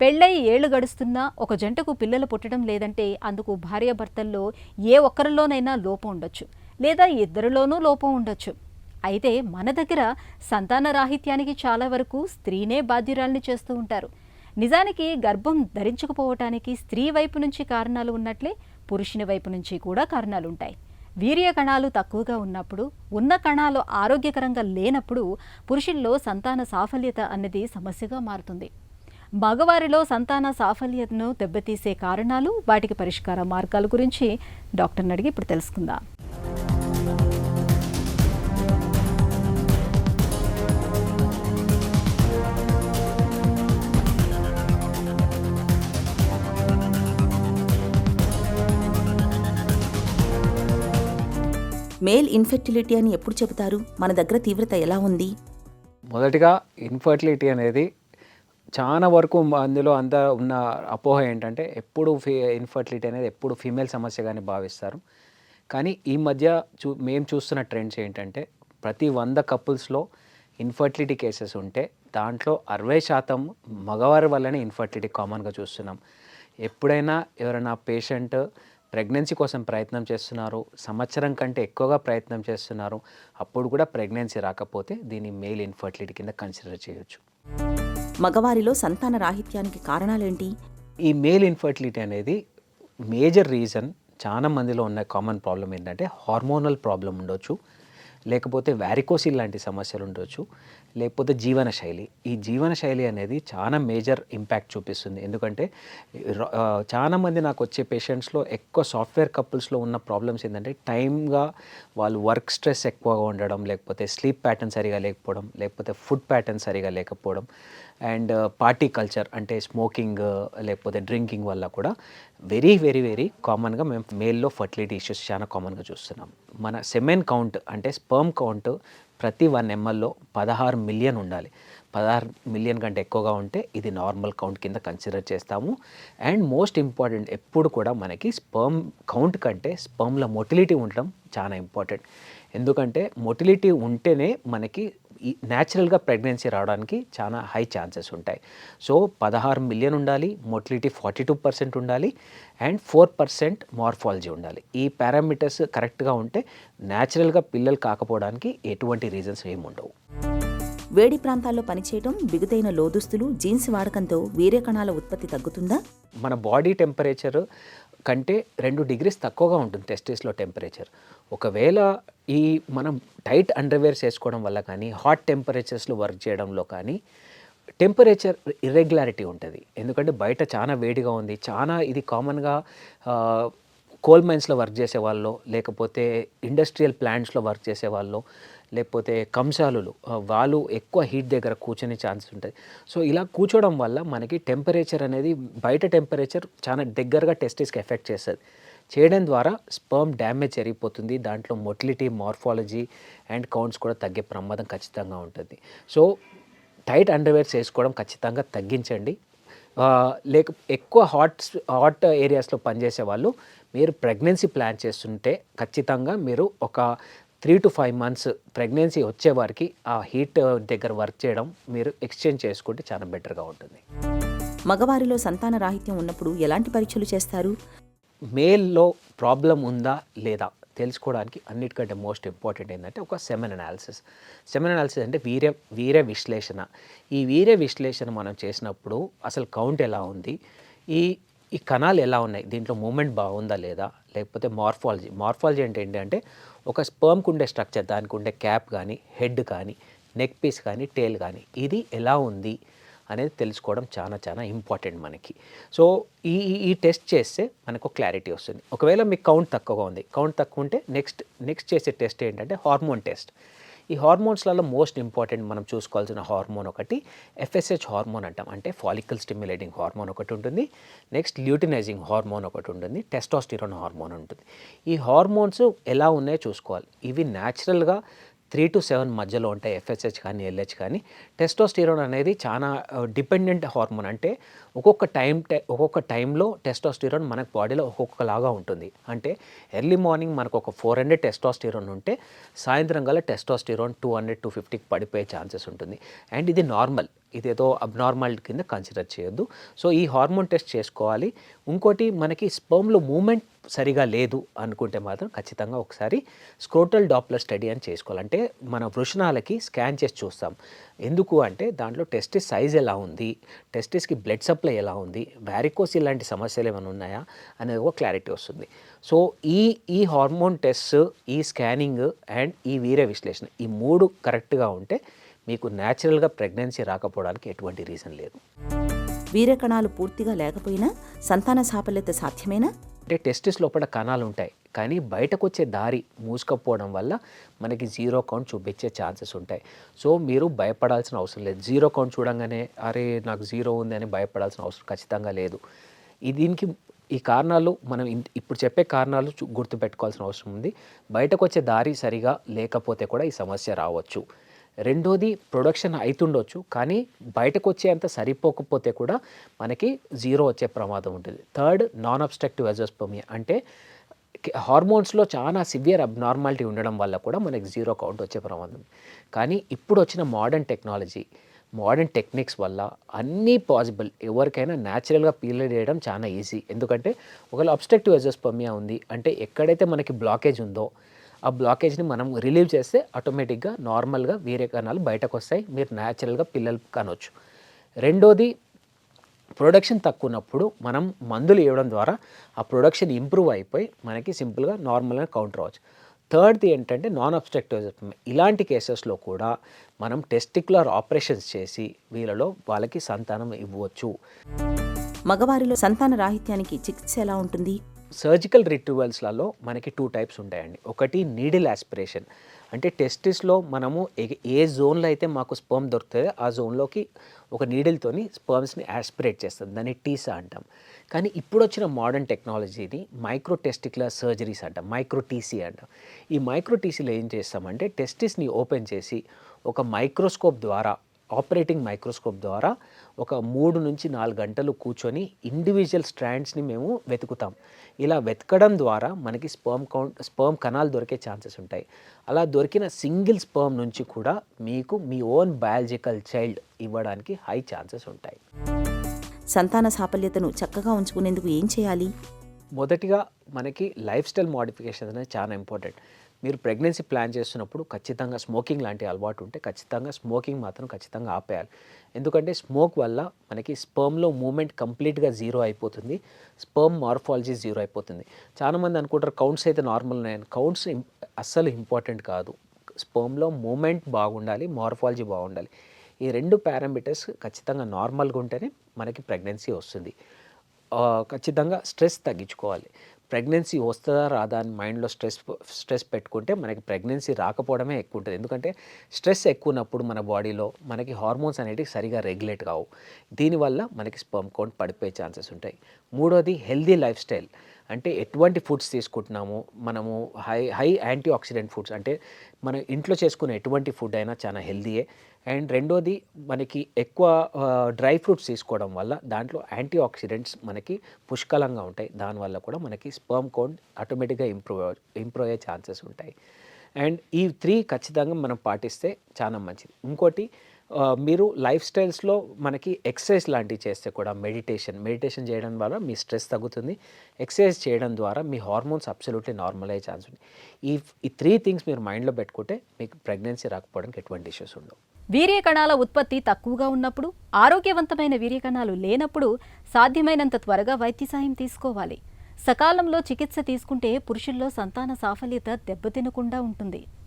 పెళ్ళై ఏళ్లు గడుస్తున్నా ఒక జంటకు పిల్లలు పుట్టడం లేదంటే అందుకు భార్యాభర్తల్లో ఏ ఒక్కరిలోనైనా లోపం ఉండొచ్చు, లేదా ఇద్దరిలోనూ లోపం ఉండొచ్చు. అయితే మన దగ్గర సంతాన రాహిత్యానికి చాలా వరకు స్త్రీనే బాధ్యురాల్ని చేస్తూ ఉంటారు. నిజానికి గర్భం ధరించకపోవటానికి స్త్రీ వైపు నుంచి కారణాలు ఉన్నట్లే పురుషుని వైపు నుంచి కూడా కారణాలుంటాయి. వీర్య కణాలు తక్కువగా ఉన్నప్పుడు, ఉన్న కణాలు ఆరోగ్యకరంగా లేనప్పుడు పురుషుల్లో సంతాన సాఫల్యత అన్నది సమస్యగా మారుతుంది. మగవారిలో సంతాన సాఫల్యతను దెబ్బతీసే కారణాలు, వాటికి పరిష్కార మార్గాల గురించి డాక్టర్ని అడిగి ఇప్పుడు తెలుసుకుందాం. మేల్ ఇన్ఫెర్టిలిటీ అని ఎప్పుడు చెబుతారు? మన దగ్గర తీవ్రత ఎలా ఉంది? మొదటిగా ఇన్ఫర్టిలిటీ అనేది చాలా వరకు అందులో అంతా ఉన్న అపోహ ఏంటంటే ఎప్పుడు ఇన్ఫర్టిలిటీ అనేది ఎప్పుడు ఫీమేల్ సమస్యగానే భావిస్తారు. కానీ ఈ మధ్య మేము చూస్తున్న ట్రెండ్స్ ఏంటంటే ప్రతి 100 కపుల్స్లో ఇన్ఫర్టిలిటీ కేసెస్ ఉంటే దాంట్లో 60% మగవారి వల్లనే ఇన్ఫర్టిలిటీ కామన్గా చూస్తున్నాం. ఎప్పుడైనా ఎవరైనా పేషెంట్ ప్రెగ్నెన్సీ కోసం ప్రయత్నం చేస్తున్నారు, సంవత్సరం కంటే ఎక్కువగా ప్రయత్నం చేస్తున్నారు, అప్పుడు కూడా ప్రెగ్నెన్సీ రాకపోతే దీన్ని మేల్ ఇన్ఫర్టిలిటీ కింద కన్సిడర్ చేయొచ్చు. మగవారిలో సంతాన రాహిత్యానికి కారణాలేంటి? ఈ మేల్ ఇన్ఫర్టిలిటీ అనేది మేజర్ రీజన్ చాలా మందిలో ఉన్న కామన్ ప్రాబ్లం ఏంటంటే హార్మోనల్ ప్రాబ్లం ఉండొచ్చు, లేకపోతే వ్యారికోసిల్ లాంటి సమస్యలు ఉండొచ్చు, లేకపోతే జీవనశైలి. ఈ జీవనశైలి అనేది చాలా మేజర్ ఇంపాక్ట్ చూపిస్తుంది. ఎందుకంటే చాలామంది నాకు వచ్చే పేషెంట్స్లో ఎక్కువ సాఫ్ట్వేర్ కపుల్స్లో ఉన్న ప్రాబ్లమ్స్ ఏంటంటే టైమ్గా వాళ్ళు వర్క్ స్ట్రెస్ ఎక్కువగా ఉండడం, లేకపోతే స్లీప్ ప్యాటర్న్ సరిగా లేకపోవడం, లేకపోతే ఫుడ్ ప్యాటర్న్ సరిగా లేకపోవడం, అండ్ పార్టీ కల్చర్ అంటే స్మోకింగ్ లేకపోతే డ్రింకింగ్ వల్ల కూడా వెరీ వెరీ వెరీ కామన్గా మేము మేల్లో ఫర్టిలిటీ ఇష్యూస్ చాలా కామన్గా చూస్తున్నాం. మన సెమెన్ కౌంట్ అంటే స్పర్మ్ కౌంట్ ప్రతి 1 mlలో 16 మిలియన్ ఉండాలి. 16 మిలియన్ కంటే ఎక్కువగా ఉంటే ఇది నార్మల్ కౌంట్ కింద కన్సిడర్ చేస్తాము. అండ్ మోస్ట్ ఇంపార్టెంట్ ఎప్పుడు కూడా మనకి స్పర్మ్ కౌంట్ కంటే స్పర్మ్ల మొటిలిటీ ఉండడం చాలా ఇంపార్టెంట్. ఎందుకంటే మొటిలిటీ ఉంటేనే మనకి న్యాచురల్గా ప్రెగ్నెన్సీ రావడానికి చాలా హై ఛాన్సెస్ ఉంటాయి. సో 16 మిలియన్ ఉండాలి, మొటిలిటీ 42% ఉండాలి, అండ్ 4% మార్ఫాలజీ ఉండాలి. ఈ పారామీటర్స్ కరెక్ట్గా ఉంటే న్యాచురల్గా పిల్లలు కాకపోవడానికి ఎటువంటి రీజన్స్ ఏమి ఉండవు. వేడి ప్రాంతాల్లో పనిచేయడం, బిగుతైన లోదుస్తులు, జీన్స్ వాడకంతో వీర్య కణాల ఉత్పత్తి తగ్గుతుందా? మన బాడీ టెంపరేచర్ కంటే 2 degrees తక్కువగా ఉంటుంది టెస్టిస్లో టెంపరేచర్. ఒకవేళ ఈ మనం టైట్ అండర్వేర్స్ వేసుకోవడం వల్ల కానీ, హాట్ టెంపరేచర్స్లో వర్క్ చేయడంలో కానీ టెంపరేచర్ ఇర్రెగ్యులారిటీ ఉంటుంది. ఎందుకంటే బయట చాలా వేడిగా ఉంది. చాలా ఇది కామన్గా కోల్ మైన్స్లో వర్క్ చేసే వాళ్ళు, లేకపోతే ఇండస్ట్రియల్ ప్లాంట్స్లో వర్క్ చేసే వాళ్ళు, లేకపోతే కంసాలులు వాళ్ళు ఎక్కువ హీట్ దగ్గర కూర్చొని ఛాన్సెస్ ఉంటుంది. సో ఇలా కూర్చోవడం వల్ల మనకి టెంపరేచర్ అనేది బయట టెంపరేచర్ చాలా దగ్గరగా టెస్టిస్కి ఎఫెక్ట్ చేస్తుంది. చేయడం ద్వారా స్పర్మ్ డ్యామేజ్ జరిగిపోతుంది. దాంట్లో మొటిలిటీ, మార్ఫాలజీ అండ్ కౌంట్స్ కూడా తగ్గే ప్రమాదం ఖచ్చితంగా ఉంటుంది. సో టైట్ అండర్వేర్స్ వేసుకోవడం ఖచ్చితంగా తగ్గించండి. ఎక్కువ హాట్ ఏరియాస్లో పనిచేసే వాళ్ళు మీరు ప్రెగ్నెన్సీ ప్లాన్ చేస్తుంటే ఖచ్చితంగా మీరు ఒక 3 to 5 months ప్రెగ్నెన్సీ వచ్చే వారికి ఆ హీట్ దగ్గర వర్క్ చేయడం మీరు ఎక్స్చేంజ్ చేసుకుంటే చాలా బెటర్గా ఉంటుంది. మగవారిలో సంతాన రాహిత్యం ఉన్నప్పుడు ఎలాంటి పరీక్షలు చేస్తారు? మేల్లో ప్రాబ్లం ఉందా లేదా తెలుసుకోవడానికి అన్నిటికంటే మోస్ట్ ఇంపార్టెంట్ ఏంటంటే ఒక సెమెన్ అనాలిసిస్. సెమెన్ అనాలిసిస్ అంటే వీర్య విశ్లేషణ. ఈ వీర్య విశ్లేషణ మనం చేసినప్పుడు అసలు కౌంట్ ఎలా ఉంది, ఈ కణాలు ఎలా ఉన్నాయి, దీంట్లో మూమెంట్ బాగుందా లేదా, లేకపోతే మార్ఫాలజీ అంటే ఏంటంటే ఒక స్పర్మ్కి ఉండే స్ట్రక్చర్, దానికి ఉండే క్యాప్ కానీ, హెడ్ కానీ, నెక్ పీస్ కానీ, టేల్ కానీ ఇది ఎలా ఉంది అనేది తెలుసుకోవడం చాలా చాలా ఇంపార్టెంట్ మనకి. సో ఈ టెస్ట్ చేస్తే మనకు క్లారిటీ వస్తుంది. ఒకవేళ మీకు కౌంట్ తక్కువగా ఉంది, కౌంట్ తక్కువ ఉంటే నెక్స్ట్ చేసే టెస్ట్ ఏంటంటే హార్మోన్ టెస్ట్. ఈ హార్మోన్స్లలో మోస్ట్ ఇంపార్టెంట్ మనం చూసుకోవాల్సిన హార్మోన్ ఒకటి FSH హార్మోన్ అంటాం, అంటే ఫాలికల్ స్టిమ్యులేటింగ్ హార్మోన్ ఒకటి ఉంటుంది. నెక్స్ట్ ల్యూటినైజింగ్ హార్మోన్ ఒకటి ఉంటుంది, టెస్టోస్టిరోన్ హార్మోన్ ఉంటుంది. ఈ హార్మోన్స్ ఎలా ఉన్నాయో చూసుకోవాలి. ఇవి న్యాచురల్గా 3 to 7 మధ్యలో ఉంటాయి, FSH కానీ LH కానీ. టెస్టోస్టిరోన్ అనేది చాలా డిపెండెంట్ హార్మోన్, అంటే ఒక్కొక్క టైంలో టెస్టోస్టిరోన్ మనకు బాడీలో ఒక్కొక్కలాగా ఉంటుంది. అంటే ఎర్లీ మార్నింగ్ మనకు ఒక 400 టెస్టోస్టిరోన్ ఉంటే సాయంత్రం గల టెస్టోస్టిరోన్ 200 250 పడిపోయే ఛాన్సెస్ ఉంటుంది. అండ్ ఇది నార్మల్. ఇదేదో అబ్నార్మల్ కింద కన్సిడర్ చేయొద్దు. సో ఈ హార్మోన్ టెస్ట్ చేసుకోవాలి. ఇంకోటి మనకి స్పర్మ్లో మూమెంట్ సరిగా లేదు అనుకుంటే మాత్రం ఖచ్చితంగా ఒకసారి స్క్రోటల్ డాప్లర్ స్టడీ అని చేసుకోవాలి. అంటే మన వృషణాలకి స్కాన్ చేసి చూస్తాం. ఎందుకు అంటే దాంట్లో టెస్టిస్ సైజ్ ఎలా ఉంది, టెస్టిస్కి బ్లడ్ సప్లై ఎలా ఉంది, వ్యారికోస్ ఇలాంటి సమస్యలు ఏమైనా ఉన్నాయా అనేది ఒక క్లారిటీ వస్తుంది. సో ఈ హార్మోన్ టెస్ట్, ఈ స్కానింగ్ అండ్ ఈ వీర్య విశ్లేషణ ఈ 3 కరెక్ట్గా ఉంటే మీకు న్యాచురల్గా ప్రెగ్నెన్సీ రాకపోవడానికి ఎటువంటి రీజన్ లేదు. వీర్యకణాలు పూర్తిగా లేకపోయినా సంతాన సాఫల్యత సాధ్యమేనా? అంటే టెస్టిస్ లోపల కణాలు ఉంటాయి, కానీ బయటకు వచ్చే దారి మూసుకపోవడం వల్ల మనకి 0 కౌంట్ చూపించే ఛాన్సెస్ ఉంటాయి. సో మీరు భయపడాల్సిన అవసరం లేదు. 0 కౌంట్ చూడంగానే అరే నాకు 0 ఉంది అని భయపడాల్సిన అవసరం ఖచ్చితంగా లేదు. దీనికి ఈ కారణాలు మనం ఇప్పుడు చెప్పే కారణాలు గుర్తుపెట్టుకోవాల్సిన అవసరం ఉంది. బయటకు వచ్చే దారి సరిగా లేకపోతే కూడా ఈ సమస్య రావచ్చు. రెండోది ప్రొడక్షన్ అవుతుండొచ్చు, కానీ బయటకు వచ్చేంత సరిపోకపోతే కూడా మనకి 0 వచ్చే ప్రమాదం ఉంటుంది. థర్డ్, నాన్ అబ్స్ట్రక్టివ్ అజోస్పర్మియా అంటే హార్మోన్స్లో చాలా సివియర్ అబ్నార్మాలిటీ ఉండడం వల్ల కూడా మనకి 0 కౌంట్ వచ్చే ప్రమాదం. కానీ ఇప్పుడు వచ్చిన మోడర్న్ టెక్నాలజీ, మోడర్న్ టెక్నిక్స్ వల్ల అన్నీ పాసిబుల్. ఎవరికైనా న్యాచురల్గా పీరియడ్ చేయడం చాలా ఈజీ. ఎందుకంటే ఒకవేళ అబ్స్ట్రక్టివ్ అజోస్పర్మియా ఉంది అంటే ఎక్కడైతే మనకి బ్లాకేజ్ ఉందో ఆ బ్లాకేజ్ని మనం రిలీవ్ చేస్తే ఆటోమేటిక్గా నార్మల్గా వీర్య కణాలు బయటకు వస్తాయి, మీరు న్యాచురల్గా పిల్లలు కనవచ్చు. రెండోది, ప్రొడక్షన్ తక్కువ ఉన్నప్పుడు మనం మందులు ఇవ్వడం ద్వారా ఆ ప్రొడక్షన్ ఇంప్రూవ్ అయిపోయి మనకి సింపుల్గా నార్మల్గా కౌంటర్ అవ్వచ్చు. థర్డ్ది ఏంటంటే నాన్ అబ్స్ట్రక్టివ్. ఇలాంటి కేసెస్లో కూడా మనం టెస్టిక్యులర్ ఆపరేషన్స్ చేసి వీళ్ళలో వాళ్ళకి సంతానం ఇవ్వచ్చు. మగవారిలో సంతాన రాహిత్యానికి చికిత్స ఎలా ఉంటుంది? సర్జికల్ రిట్రీవల్స్లలో మనకి 2 టైప్స్ ఉంటాయండి. ఒకటి నీడిల్ ఆస్పిరేషన్, అంటే టెస్టిస్లో మనము ఏ జోన్లో అయితే మాకు స్పర్మ్ దొరుకుతుందో ఆ జోన్లోకి ఒక నీడిల్తోని స్పర్మ్స్ని ఆస్పిరేట్ చేస్తుంది, దాన్ని టీసా అంటాం. కానీ ఇప్పుడు వచ్చిన మోడర్న్ టెక్నాలజీని మైక్రో టెస్టిక్యులర్ సర్జరీస్ అంటాం, మైక్రో టీసీ అంటాం. ఈ మైక్రో టీసీలో ఏం చేస్తామంటే టెస్టిస్ని ఓపెన్ చేసి ఒక మైక్రోస్కోప్ ద్వారా, ఆపరేటింగ్ మైక్రోస్కోప్ ద్వారా ఒక 3 నుంచి 4 గంటలు కూర్చొని ఇండివిజువల్ స్ట్రాండ్స్ని మేము వెతుకుతాం. ఇలా వెతకడం ద్వారా మనకి స్పర్మ్ కణాలు దొరికే ఛాన్సెస్ ఉంటాయి. అలా దొరికిన సింగిల్ స్పర్మ్ నుంచి కూడా మీకు మీ ఓన్ బయాలజికల్ చైల్డ్ ఇవ్వడానికి హై ఛాన్సెస్ ఉంటాయి. సంతాన సాఫల్యతను చక్కగా ఉంచుకునేందుకు ఏం చేయాలి? మొదటిగా మనకి లైఫ్ స్టైల్ మోడిఫికేషన్ అనేది చాలా ఇంపార్టెంట్. మీరు ప్రెగ్నెన్సీ ప్లాన్ చేస్తున్నప్పుడు ఖచ్చితంగా స్మోకింగ్ లాంటి అలవాటు ఉంటే ఖచ్చితంగా స్మోకింగ్ మాత్రం ఖచ్చితంగా ఆపేయాలి. ఎందుకంటే స్మోక్ వల్ల మనకి స్పర్మ్లో మూమెంట్ కంప్లీట్గా 0 అయిపోతుంది, స్పర్మ్ మార్ఫాలజీ 0 అయిపోతుంది. చాలామంది అనుకుంటారు కౌంట్స్ అయితే నార్మల్ ఉన్నాయని. కౌంట్స్ అస్సలు ఇంపార్టెంట్ కాదు. స్పర్మ్లో మూమెంట్ బాగుండాలి, మార్ఫాలజీ బాగుండాలి. ఈ 2 పారామీటర్స్ ఖచ్చితంగా నార్మల్గా ఉంటేనే మనకి ప్రెగ్నెన్సీ వస్తుంది. ఖచ్చితంగా స్ట్రెస్ తగ్గించుకోవాలి. ప్రెగ్నెన్సీ వస్తుందా రాదా అని మైండ్లో స్ట్రెస్ పెట్టుకుంటే మనకి ప్రెగ్నెన్సీ రాకపోవడమే ఎక్కువ ఉంటుంది. ఎందుకంటే స్ట్రెస్ ఎక్కువ ఉన్నప్పుడు మన బాడీలో మనకి హార్మోన్స్ అనేటివి సరిగా రెగ్యులేట్ కావు. దీనివల్ల మనకి స్పర్మ్ కౌంట్ పడిపోయే ఛాన్సెస్ ఉంటాయి. మూడోది, హెల్దీ లైఫ్ స్టైల్. అంటే ఎటువంటి ఫుడ్స్ తీసుకుంటున్నాము మనము, హై యాంటీ ఆక్సిడెంట్ ఫుడ్స్, అంటే మనం ఇంట్లో చేసుకునే ఎటువంటి ఫుడ్ అయినా చాలా హెల్దీయే. అండ్ రెండోది, మనకి ఎక్కువ డ్రై ఫ్రూట్స్ తీసుకోవడం వల్ల దాంట్లో యాంటీ ఆక్సిడెంట్స్ మనకి పుష్కలంగా ఉంటాయి. దానివల్ల కూడా మనకి స్పర్మ్ కౌంట్ ఆటోమేటిక్గా ఇంప్రూవ్ అయ్యే ఛాన్సెస్ ఉంటాయి. అండ్ ఈ 3 ఖచ్చితంగా మనం పాటిస్తే చాలా మంచిది. ఇంకోటి, మీరు లైఫ్ స్టైల్స్లో మనకి ఎక్సర్సైజ్ లాంటివి చేస్తే కూడా, మెడిటేషన్ చేయడం ద్వారా మీ స్ట్రెస్ తగ్గుతుంది. ఎక్సర్సైజ్ చేయడం ద్వారా మీ హార్మోన్స్ అబ్సల్యూట్లీ నార్మల్ అయ్యే ఛాన్స్ ఉంది. ఈ 3 థింగ్స్ మీరు మైండ్లో పెట్టుకుంటే మీకు ప్రెగ్నెన్సీ రాకపోవడానికి ఎటువంటి ఇష్యూస్ ఉండవు. వీర్యకణాల ఉత్పత్తి తక్కువగా ఉన్నప్పుడు, ఆరోగ్యవంతమైన వీర్యకణాలు లేనప్పుడు సాధ్యమైనంత త్వరగా వైద్య సాయం తీసుకోవాలి. సకాలంలో చికిత్స తీసుకుంటే పురుషుల్లో సంతాన సాఫల్యత దెబ్బతినకుండా ఉంటుంది.